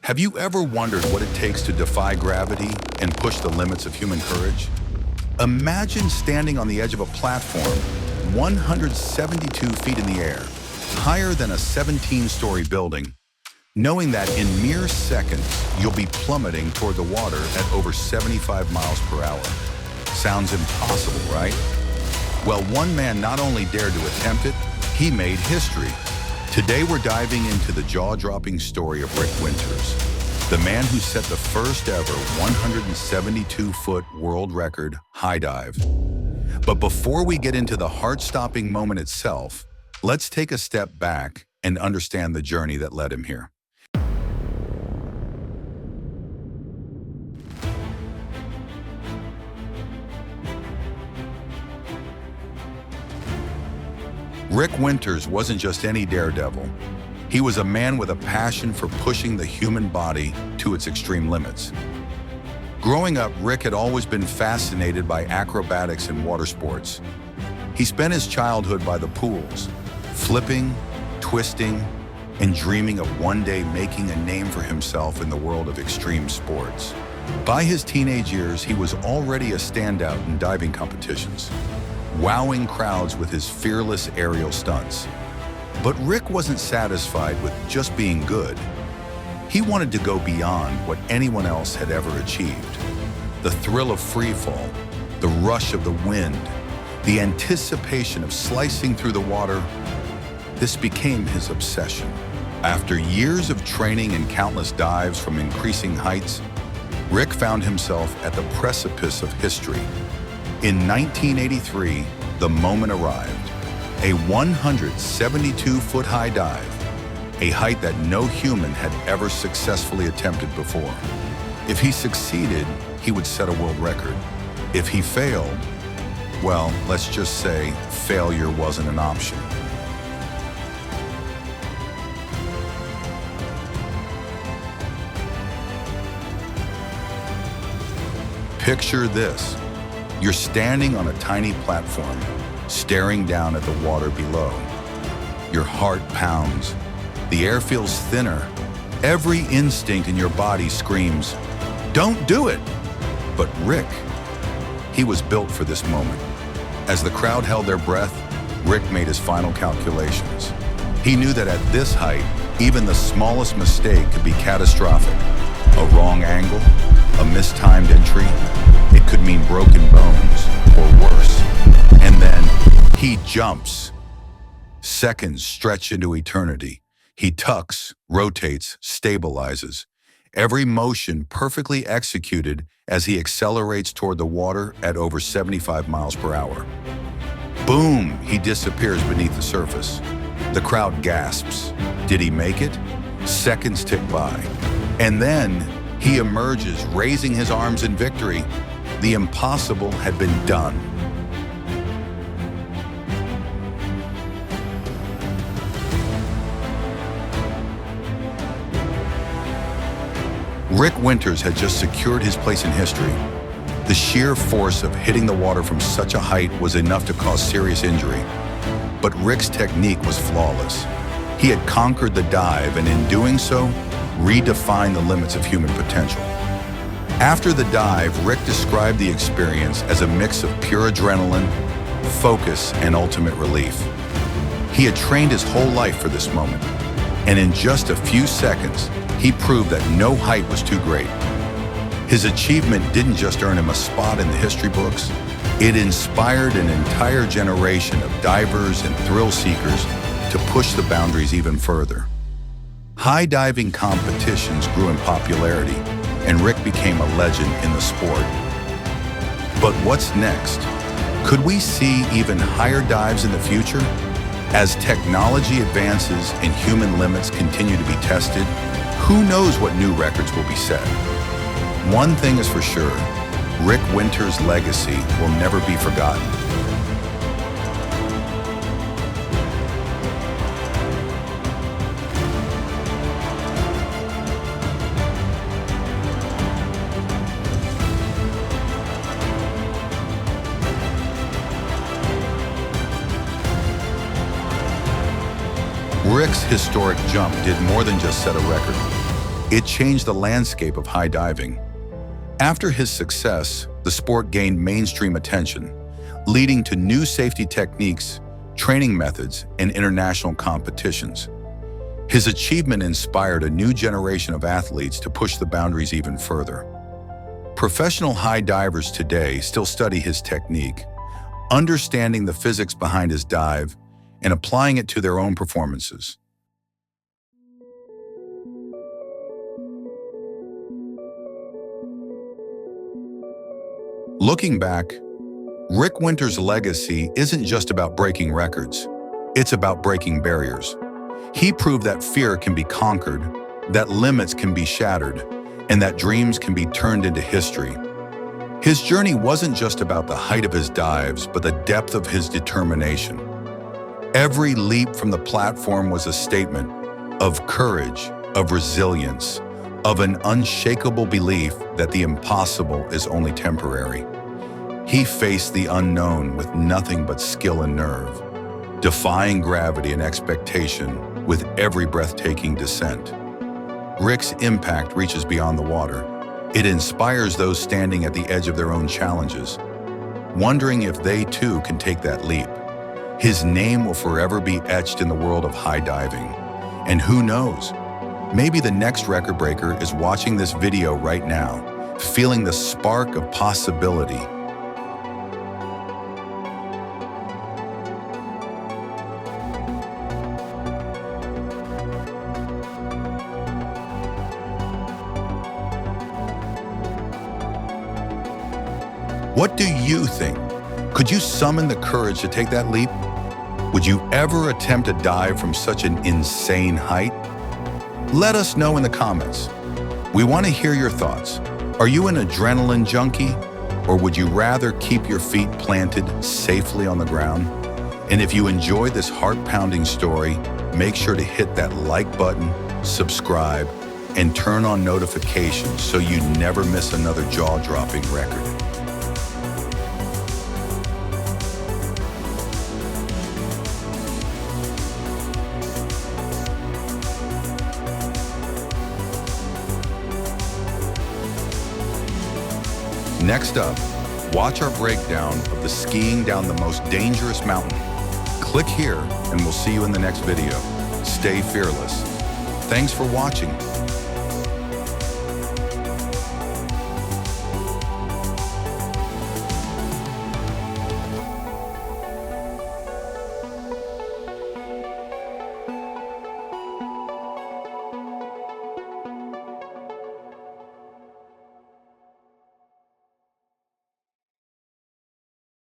Have you ever wondered what it takes to defy gravity and push the limits of human courage? Imagine standing on the edge of a platform 172 feet in the air, higher than a 17-story building, knowing that in mere seconds you'll be plummeting toward the water at over 75 miles per hour. Sounds impossible, right? Well, one man not only dared to attempt it, he made history. Today we're diving into the jaw-dropping story of Rick Winters, the man who set the first ever 172-foot world record high dive. But before we get into the heart-stopping moment itself, let's take a step back and understand the journey that led him here. Rick Winters wasn't just any daredevil. He was a man with a passion for pushing the human body to its extreme limits. Growing up, Rick had always been fascinated by acrobatics and water sports. He spent his childhood by the pools, flipping, twisting, and dreaming of one day making a name for himself in the world of extreme sports. By his teenage years, he was already a standout in diving competitions, wowing crowds with his fearless aerial stunts. But Rick wasn't satisfied with just being good. He wanted to go beyond what anyone else had ever achieved. The thrill of free fall, the rush of the wind, the anticipation of slicing through the water, this became his obsession. After years of training and countless dives from increasing heights, Rick found himself at the precipice of history. In 1983, the moment arrived. A 172-foot high dive, a height that no human had ever successfully attempted before. If he succeeded, he would set a world record. If he failed, well, let's just say failure wasn't an option. Picture this. You're standing on a tiny platform, staring down at the water below. Your heart pounds. The air feels thinner. Every instinct in your body screams, "Don't do it!" But Rick, he was built for this moment. As the crowd held their breath, Rick made his final calculations. He knew that at this height, even the smallest mistake could be catastrophic. A wrong angle, a mistimed entry, it could mean broken bones or worse. And then he jumps. Seconds stretch into eternity. He tucks, rotates, stabilizes. Every motion perfectly executed as he accelerates toward the water at over 75 miles per hour. Boom, he disappears beneath the surface. The crowd gasps. Did he make it? Seconds tick by. And then he emerges, raising his arms in victory. The impossible had been done. Rick Winters had just secured his place in history. The sheer force of hitting the water from such a height was enough to cause serious injury. But Rick's technique was flawless. He had conquered the dive and in doing so, redefined the limits of human potential. After the dive, Rick described the experience as a mix of pure adrenaline, focus, and ultimate relief. He had trained his whole life for this moment, and in just a few seconds, he proved that no height was too great. His achievement didn't just earn him a spot in the history books, it inspired an entire generation of divers and thrill seekers to push the boundaries even further. High diving competitions grew in popularity, and Rick became a legend in the sport. But what's next? Could we see even higher dives in the future? As technology advances and human limits continue to be tested, who knows what new records will be set? One thing is for sure, Rick Winters' legacy will never be forgotten. Rick's historic jump did more than just set a record. It changed the landscape of high diving. After his success, the sport gained mainstream attention, leading to new safety techniques, training methods, and international competitions. His achievement inspired a new generation of athletes to push the boundaries even further. Professional high divers today still study his technique, understanding the physics behind his dive and applying it to their own performances. Looking back, Rick Winter's legacy isn't just about breaking records. It's about breaking barriers. He proved that fear can be conquered, that limits can be shattered, and that dreams can be turned into history. His journey wasn't just about the height of his dives, but the depth of his determination. Every leap from the platform was a statement of courage, of resilience, of an unshakable belief that the impossible is only temporary. He faced the unknown with nothing but skill and nerve, defying gravity and expectation with every breathtaking descent. Rick's impact reaches beyond the water. It inspires those standing at the edge of their own challenges, wondering if they too can take that leap. His name will forever be etched in the world of high diving. And who knows, maybe the next record breaker is watching this video right now, feeling the spark of possibility. What do you think? Could you summon the courage to take that leap? Would you ever attempt a dive from such an insane height? Let us know in the comments. We want to hear your thoughts. Are you an adrenaline junkie? Or would you rather keep your feet planted safely on the ground? And if you enjoyed this heart-pounding story, make sure to hit that like button, subscribe, and turn on notifications so you never miss another jaw-dropping record. Next up, watch our breakdown of the skiing down the most dangerous mountain. Click here and we'll see you in the next video. Stay fearless. Thanks for watching.